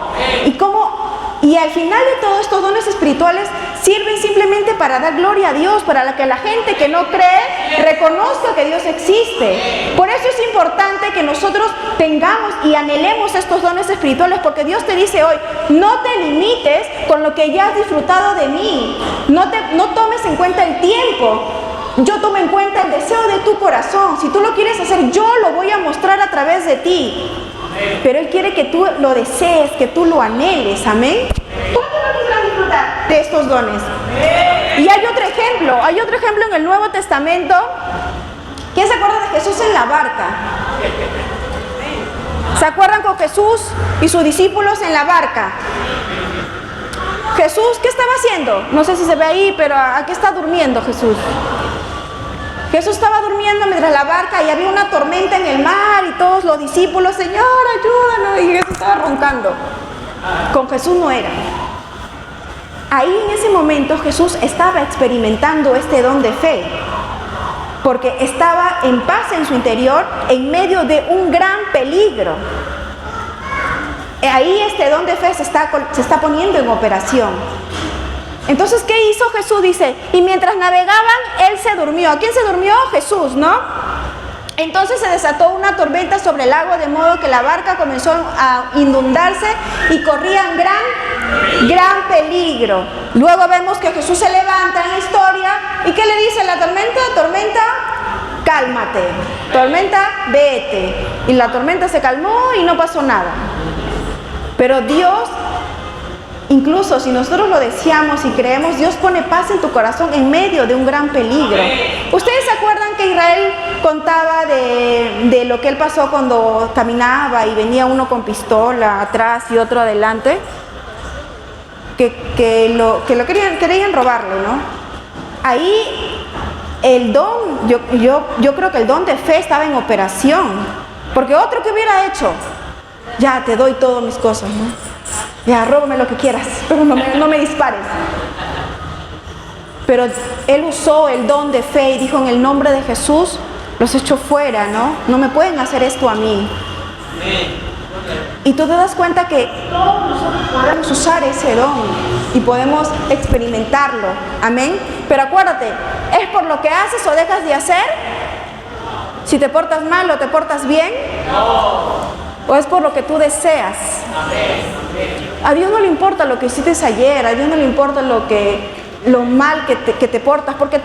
y al final de todo, estos dones espirituales sirven simplemente para dar gloria a Dios, para que la gente que no cree reconozca que Dios existe. Por eso es importante que nosotros tengamos y anhelemos estos dones espirituales, porque Dios te dice hoy, no te limites con lo que ya has disfrutado de mí. No tomes en cuenta el tiempo. Yo tomo en cuenta el deseo de tu corazón. Si tú lo quieres hacer, yo lo voy a mostrar a través de ti. Pero Él quiere que tú lo desees, que tú lo anheles, amén. ¿Cuánto no quisieran disfrutar de estos dones? Y hay otro ejemplo en el Nuevo Testamento. ¿Quién se acuerda de Jesús en la barca? ¿Se acuerdan con Jesús y sus discípulos en la barca? Jesús, ¿qué estaba haciendo? No sé si se ve ahí, pero aquí está durmiendo Jesús. Jesús estaba durmiendo mientras la barca y había una tormenta en el mar y todos los discípulos, Señor, ayúdanos, y Jesús estaba roncando. Con Jesús no era. Ahí en ese momento Jesús estaba experimentando este don de fe, porque estaba en paz en su interior en medio de un gran peligro. Ahí este don de fe se está poniendo en operación. Entonces, ¿qué hizo Jesús? Dice, y mientras navegaban, Él se durmió. ¿A quién se durmió? Jesús, ¿no? Entonces se desató una tormenta sobre el lago, de modo que la barca comenzó a inundarse y corrían gran peligro. Luego vemos que Jesús se levanta en la historia y ¿qué le dice la tormenta? Tormenta, cálmate. Tormenta, vete. Y la tormenta se calmó y no pasó nada. Pero Dios, incluso si nosotros lo deseamos y creemos, Dios pone paz en tu corazón en medio de un gran peligro. ¿Ustedes se acuerdan que Israel contaba de lo que él pasó cuando caminaba y venía uno con pistola atrás y otro adelante? Que lo querían robarle, ¿no? Ahí el don, yo creo que el don de fe estaba en operación. Porque otro que hubiera hecho, ya te doy todas mis cosas, ¿no? Ya, róbame lo que quieras, pero no me dispares. Pero él usó el don de fe y dijo: en el nombre de Jesús los echo fuera, ¿no? No me pueden hacer esto a mí. Y tú te das cuenta que todos nosotros podemos usar ese don y podemos experimentarlo. Amén. Pero acuérdate, ¿es por lo que haces o dejas de hacer? Si te portas mal o te portas bien. ¿O es por lo que tú deseas? A Dios no le importa lo que hiciste ayer, a Dios no le importa lo mal que te portas, porque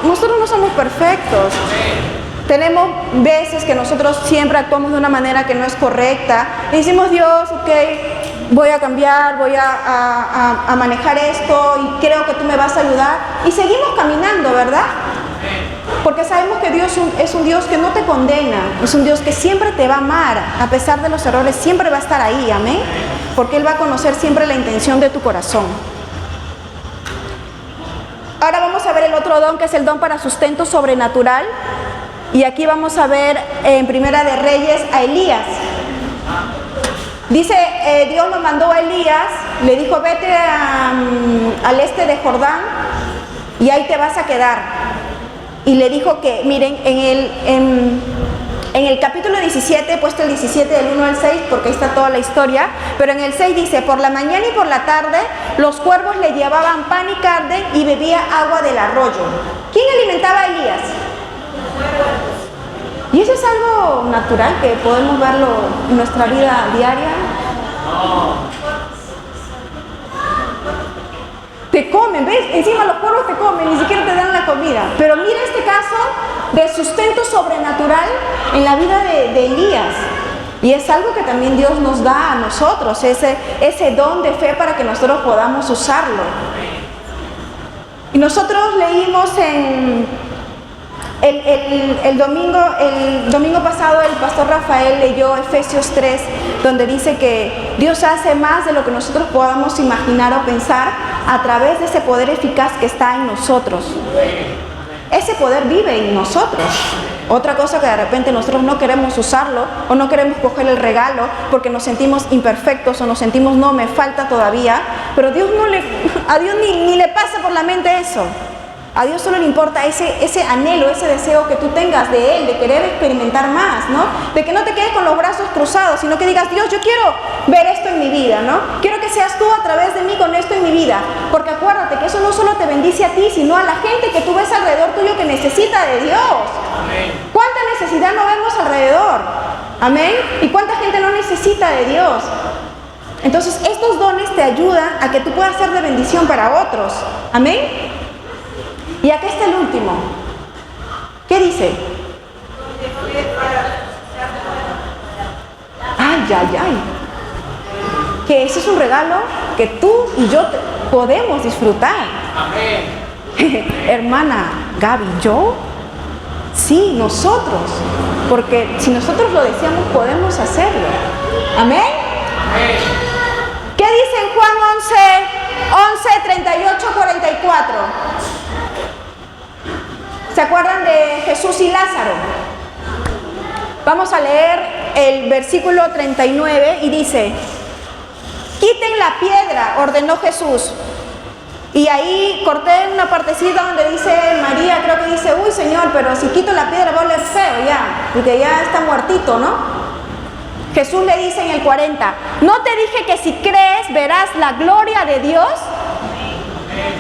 nosotros no somos perfectos. Tenemos veces que nosotros siempre actuamos de una manera que no es correcta. Y decimos: Dios, ok, voy a cambiar, voy a manejar esto y creo que tú me vas a ayudar. Y seguimos caminando, ¿verdad? Porque sabemos que Dios es un Dios que no te condena, es un Dios que siempre te va a amar, a pesar de los errores, siempre va a estar ahí, amén. Porque Él va a conocer siempre la intención de tu corazón. Ahora vamos a ver el otro don, que es el don para sustento sobrenatural. Y aquí vamos a ver en Primera de Reyes a Elías. Dice, Dios nos mandó a Elías, le dijo: vete al este de Jordán y ahí te vas a quedar. Y le dijo que, miren, en el capítulo 17, he puesto el 17 del 1 al 6 porque ahí está toda la historia, pero en el 6 dice: por la mañana y por la tarde los cuervos le llevaban pan y carne y bebía agua del arroyo. ¿Quién alimentaba a Elías? ¿Y eso es algo natural que podemos verlo en nuestra vida diaria? Te comen, ¿ves? Encima los cuervos te comen, ni siquiera te dan la comida. Pero mira este caso de sustento sobrenatural en la vida de Elías. Y es algo que también Dios nos da a nosotros, ese don de fe para que nosotros podamos usarlo. Y nosotros leímos el domingo pasado el pastor Rafael leyó Efesios 3, donde dice que Dios hace más de lo que nosotros podamos imaginar o pensar a través de ese poder eficaz que está en nosotros. Ese poder vive en nosotros. Otra cosa que de repente nosotros no queremos usarlo o no queremos coger el regalo porque nos sentimos imperfectos o nos sentimos: no, me falta todavía. Pero a Dios ni le pasa por la mente eso. A Dios solo le importa ese anhelo, ese deseo que tú tengas de Él, de querer experimentar más, ¿no? De que no te quedes con los brazos cruzados, sino que digas: Dios, yo quiero ver esto en mi vida, ¿no? Quiero que seas tú a través de mí con esto en mi vida. Porque acuérdate que eso no solo te bendice a ti, sino a la gente que tú ves alrededor tuyo que necesita de Dios. Amén. ¿Cuánta necesidad no vemos alrededor? Amén. ¿Y cuánta gente no necesita de Dios? Entonces, estos dones te ayudan a que tú puedas ser de bendición para otros. Amén. Y aquí está el último. ¿Qué dice? Ay. Que ese es un regalo que tú y yo podemos disfrutar. Amén. Hermana Gaby, ¿yo? Sí, nosotros. Porque si nosotros lo deseamos, podemos hacerlo. Amén. Amén. ¿Qué dice en Juan 11, 38, 44? ¿Se acuerdan de Jesús y Lázaro? Vamos a leer el versículo 39 y dice: quiten la piedra, ordenó Jesús. Y ahí corté una partecita donde dice María, creo que dice: uy, Señor, pero si quito la piedra va a oler feo ya, porque ya está muertito, ¿no? Jesús le dice en el 40: ¿no te dije que si crees verás la gloria de Dios?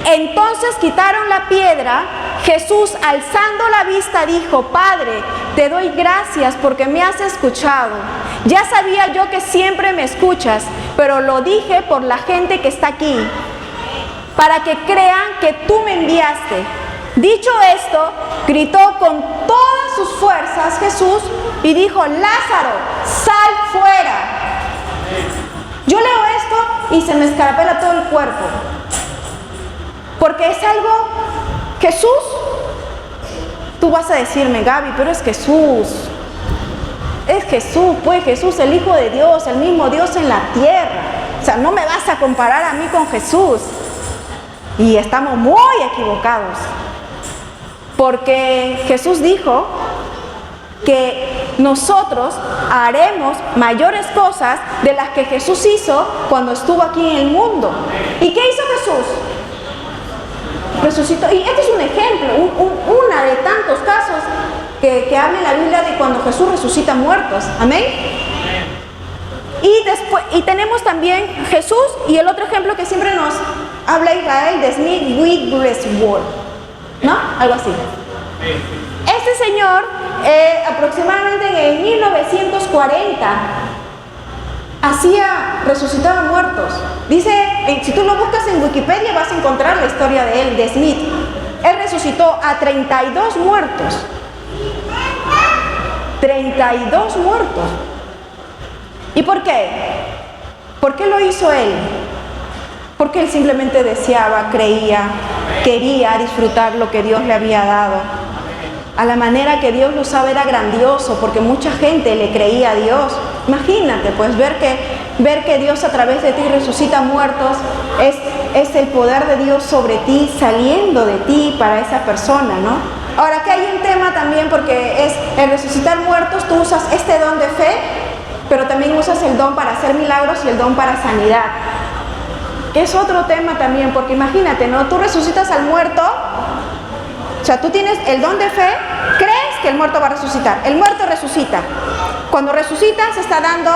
Entonces quitaron la piedra. Jesús, alzando la vista, dijo: Padre, te doy gracias porque me has escuchado. Ya sabía yo que siempre me escuchas, pero lo dije por la gente que está aquí, para que crean que tú me enviaste. Dicho esto, gritó con todas sus fuerzas Jesús y dijo: Lázaro, sal fuera. Yo leo esto y se me escarapela todo el cuerpo, porque es algo, Jesús, tú vas a decirme: Gaby, pero es Jesús, pues Jesús, el Hijo de Dios, el mismo Dios en la tierra. O sea, no me vas a comparar a mí con Jesús. Y estamos muy equivocados, porque Jesús dijo que nosotros haremos mayores cosas de las que Jesús hizo cuando estuvo aquí en el mundo. ¿Y qué hizo Jesús? Resucitó. Y este es un ejemplo, una de tantos casos que habla en la Biblia de cuando Jesús resucita muertos. Amén. Y tenemos también Jesús y el otro ejemplo que siempre nos habla Israel, de Smith Wigglesworth, ¿no? Algo así. Este señor, aproximadamente en el 1940, resucitaba muertos. Dice, si tú lo buscas en Wikipedia vas a encontrar la historia de él, de Smith. Él resucitó a 32 muertos. 32 muertos. ¿Y por qué? ¿Por qué lo hizo él? Porque él simplemente deseaba, creía, quería disfrutar lo que Dios le había dado. A la manera que Dios lo usaba era grandioso, porque mucha gente le creía a Dios. Imagínate, pues ver que Dios a través de ti resucita muertos es el poder de Dios sobre ti, saliendo de ti para esa persona, ¿no? Ahora, aquí hay un tema también, porque es el resucitar muertos. Tú usas este don de fe, pero también usas el don para hacer milagros y el don para sanidad. Es otro tema también, porque imagínate, ¿no? Tú resucitas al muerto, o sea, tú tienes el don de fe, crees que el muerto va a resucitar, el muerto resucita. Cuando resucita se está dando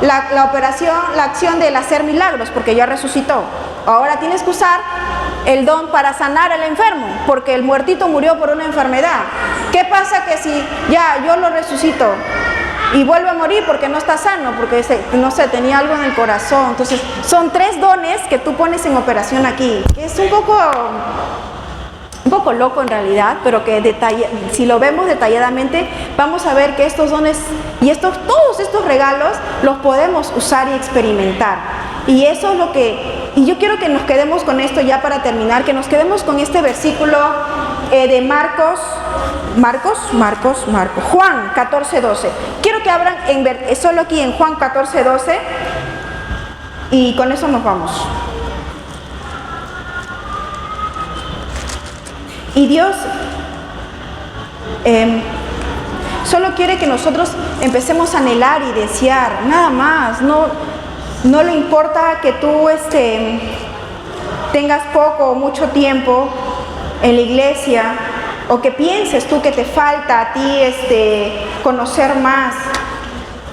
la operación, la acción del hacer milagros, porque ya resucitó. Ahora tienes que usar el don para sanar al enfermo, porque el muertito murió por una enfermedad. ¿Qué pasa que si ya yo lo resucito y vuelve a morir porque no está sano, porque no sé, tenía algo en el corazón? Entonces son 3 dones que tú pones en operación aquí, que es un poco loco en realidad, pero que si lo vemos detalladamente vamos a ver que estos dones y todos estos regalos los podemos usar y experimentar. Y eso es lo que, y yo quiero que nos quedemos con esto ya para terminar, que nos quedemos con este versículo de Juan 14:12. Quiero que abran solo aquí en Juan 14:12 y con eso nos vamos. Y Dios solo quiere que nosotros empecemos a anhelar y desear, nada más. No le importa que tú tengas poco o mucho tiempo en la iglesia, o que pienses tú que te falta a ti conocer más.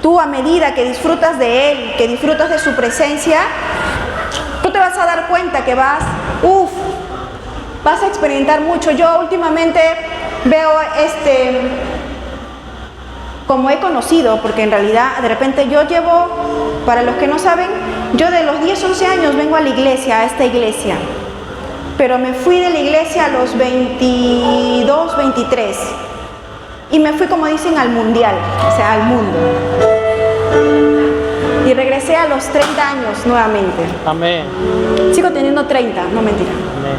Tú, a medida que disfrutas de Él, que disfrutas de su presencia, tú te vas a dar cuenta que vas a experimentar mucho. Yo últimamente veo como he conocido, porque en realidad de repente yo llevo, para los que no saben, yo de los 10, 11 años vengo a la iglesia, a esta iglesia, pero me fui de la iglesia a los 22, 23 y me fui, como dicen, al mundial, o sea, al mundo, y regresé a los 30 años nuevamente. Amén. Sigo teniendo 30, no mentira. Amén.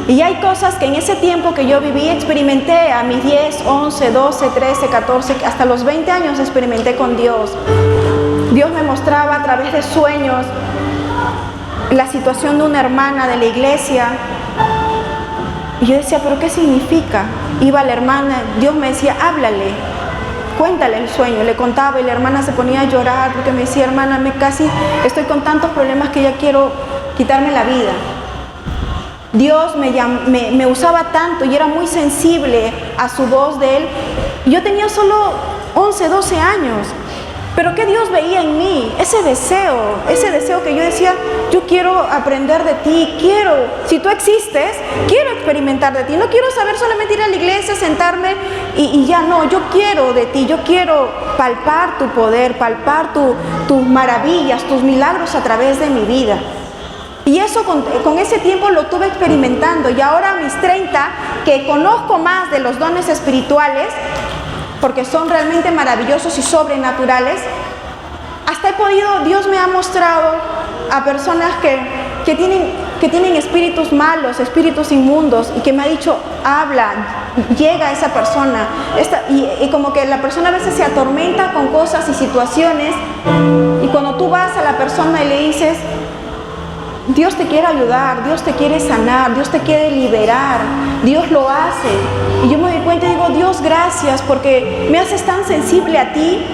Y hay cosas que en ese tiempo que yo viví, experimenté a mis 10, 11, 12, 13, 14, hasta los 20 años experimenté con Dios. Dios me mostraba a través de sueños la situación de una hermana de la iglesia. Y yo decía, ¿pero qué significa? Iba la hermana, Dios me decía, háblale, cuéntale el sueño. Le contaba y la hermana se ponía a llorar porque me decía, hermana, casi estoy con tantos problemas que ya quiero quitarme la vida. Dios me usaba tanto y era muy sensible a su voz de Él. Yo tenía solo 11, 12 años Pero ¿qué Dios veía en mí? Ese deseo que yo decía, yo quiero aprender de ti, si tú existes, quiero experimentar de ti. No quiero saber solamente ir a la iglesia, sentarme y ya no. Yo quiero de ti, yo quiero palpar tu poder, palpar tus maravillas, tus milagros a través de mi vida. Y eso con ese tiempo lo tuve experimentando. Y ahora a mis 30, que conozco más de los dones espirituales, porque son realmente maravillosos y sobrenaturales, hasta Dios me ha mostrado a personas que tienen espíritus malos, espíritus inmundos, y que me ha dicho, habla, llega a esa persona. Y como que la persona a veces se atormenta con cosas y situaciones, y cuando tú vas a la persona y le dices, Dios te quiere ayudar, Dios te quiere sanar, Dios te quiere liberar, Dios lo hace. Y yo me doy cuenta y digo, Dios, gracias, porque me haces tan sensible a ti,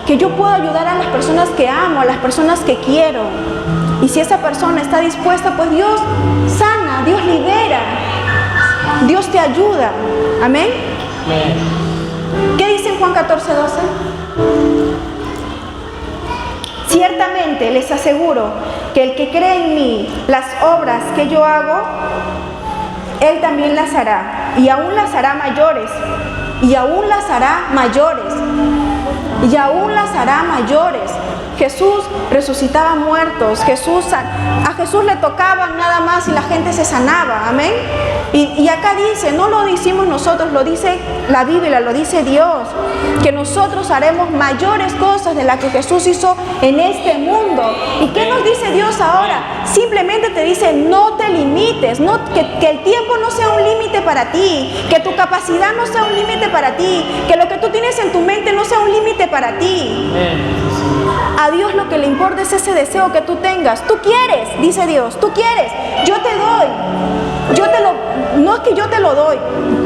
que yo puedo ayudar a las personas que amo, a las personas que quiero. Y si esa persona está dispuesta, pues Dios sana, Dios libera, Dios te ayuda. Amén. ¿Qué dice en Juan 14:12? Ciertamente les aseguro que el que cree en mí, las obras que yo hago, él también las hará, y aún las hará mayores, y aún las hará mayores, y aún las hará mayores. Jesús resucitaba muertos, a Jesús le tocaban nada más y la gente se sanaba, amén. Y acá dice, no lo decimos nosotros, lo dice la Biblia, lo dice Dios, que nosotros haremos mayores cosas de las que Jesús hizo en este mundo. ¿Y qué nos dice Dios ahora? Simplemente te dice, no te limites, que el tiempo no sea un límite para ti, que tu capacidad no sea un límite para ti, que lo que tú tienes en tu mente no sea un límite para ti. A Dios lo que le importa es ese deseo que tú tengas. Tú quieres, dice Dios, tú quieres, yo te doy. No es que yo te lo doy,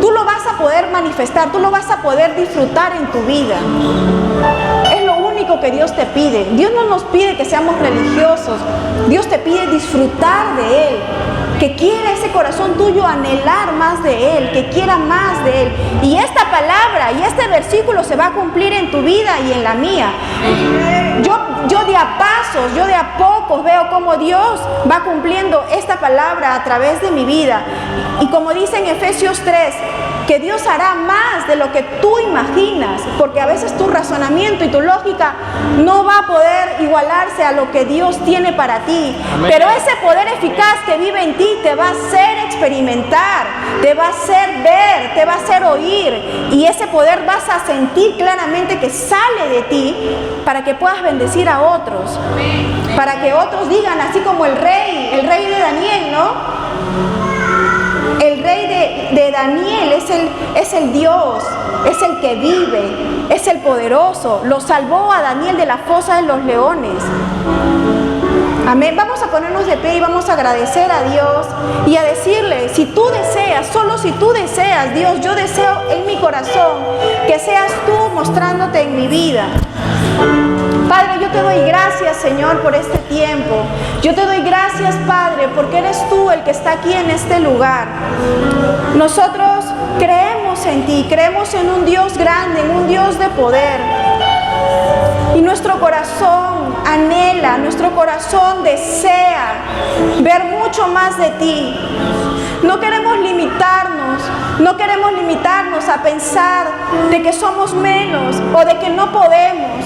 tú lo vas a poder manifestar, tú lo vas a poder disfrutar en tu vida. Es lo único que Dios te pide. Dios no nos pide que seamos religiosos, Dios te pide disfrutar de Él, que quiera ese corazón tuyo anhelar más de Él, que quiera más de Él. Y esta palabra y este versículo se va a cumplir en tu vida y en la mía. Yo de a pasos, yo de a pocos veo cómo Dios va cumpliendo esta palabra a través de mi vida. Y como dice en Efesios 3, que Dios hará más de lo que tú imaginas, porque a veces tu razonamiento y tu lógica no va a poder igualarse a lo que Dios tiene para ti. Amén. Pero ese poder eficaz que vive en ti te va a hacer experimentar, te va a hacer ver, te va a hacer oír, y ese poder vas a sentir claramente que sale de ti para que puedas bendecir a otros, para que otros digan, así como el rey de Daniel, ¿no? El rey de Daniel es el Dios, es el que vive, es el poderoso. Lo salvó a Daniel de la fosa de los leones. Amén. Vamos a ponernos de pie y vamos a agradecer a Dios y a decirle, si tú deseas, solo si tú deseas, Dios, yo deseo en mi corazón que seas tú mostrándote en mi vida. Padre, yo te doy gracias, Señor, por este tiempo. Yo te doy gracias, Padre, porque eres tú el que está aquí en este lugar. Nosotros creemos en ti, creemos en un Dios grande, en un Dios de poder. Y nuestro corazón anhela, nuestro corazón desea ver mucho más de ti. No queremos limitarnos a pensar de que somos menos o de que no podemos.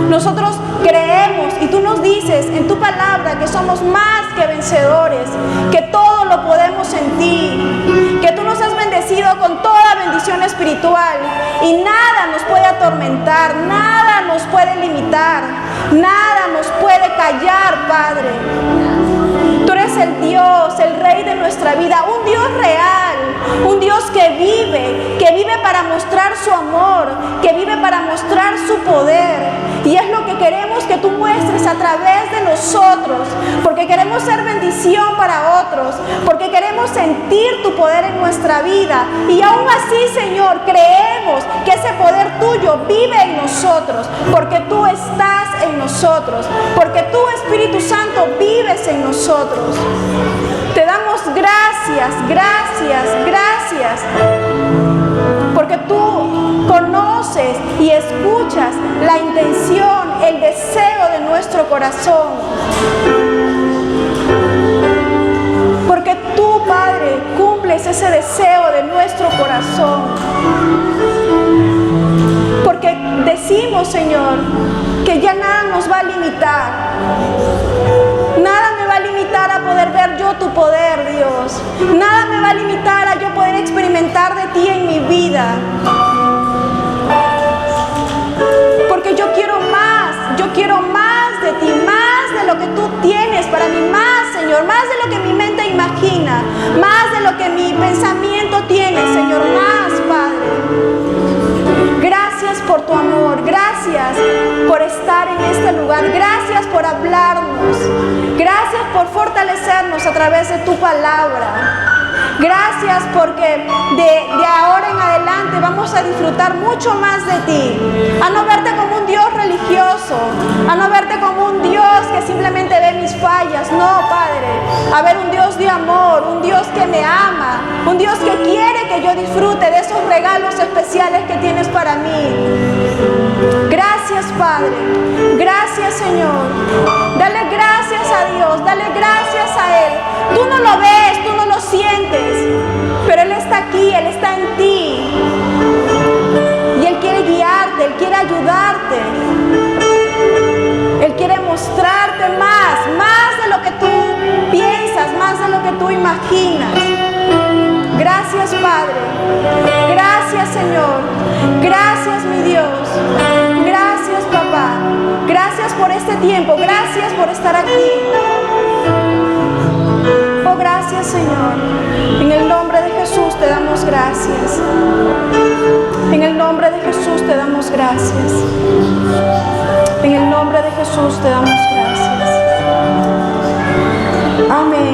Nosotros creemos y tú nos dices en tu palabra que somos más que vencedores, que todo lo podemos en ti, que tú nos has bendecido con toda bendición espiritual y nada nos puede atormentar, nada nos puede limitar, nada nos puede callar, Padre. Tú eres el Dios, el Rey de nuestra vida, un Dios real, un Dios que vive para mostrar su amor, que vive para mostrar su poder. Y es lo que queremos que tú muestres a través de nosotros, porque queremos ser bendición para otros, porque queremos sentir tu poder en nuestra vida. Y aún así, Señor, creemos que ese poder tuyo vive en nosotros, porque tú estás en nosotros, porque tú, Espíritu Santo, vives en nosotros. Te damos gracias, porque tú conoces conoces y escuchas la intención, el deseo de nuestro corazón. Porque tú, Padre, cumples ese deseo de nuestro corazón. Porque decimos, Señor, que ya nada nos va a limitar. Nada me va a limitar a poder ver yo tu poder, Dios. Nada me va a limitar a yo poder experimentar de ti en mi vida. Porque yo quiero más de ti, más de lo que tú tienes para mí, más, Señor, más de lo que mi mente imagina, más de lo que mi pensamiento tiene, Señor, más, Padre. Gracias por tu amor, gracias por estar en este lugar, gracias por hablarnos, gracias por fortalecernos a través de tu palabra. Gracias porque de ahora en adelante vamos a disfrutar mucho más de ti, a no verte como un Dios religioso, a no verte como un Dios que simplemente ve mis fallas, no, Padre, a ver un Dios de amor, un Dios que me ama, un Dios que quiere que yo disfrute de esos regalos especiales que tienes para mí. Gracias, Padre, gracias, Señor. Dale gracias a Dios, dale gracias a Él. Tú no lo ves, tú no lo sientes, pero Él está aquí, Él está en ti. Y Él quiere guiarte, Él quiere ayudarte. Él quiere mostrarte más de lo que tú piensas, más de lo que tú imaginas. Gracias, Padre. Gracias, Señor. Gracias, mi Dios. Gracias, Papá. Gracias por este tiempo. Gracias por estar aquí. Oh, gracias, Señor. En el nombre de Jesús te damos gracias. En el nombre de Jesús te damos gracias. En el nombre de Jesús te damos gracias. Amén.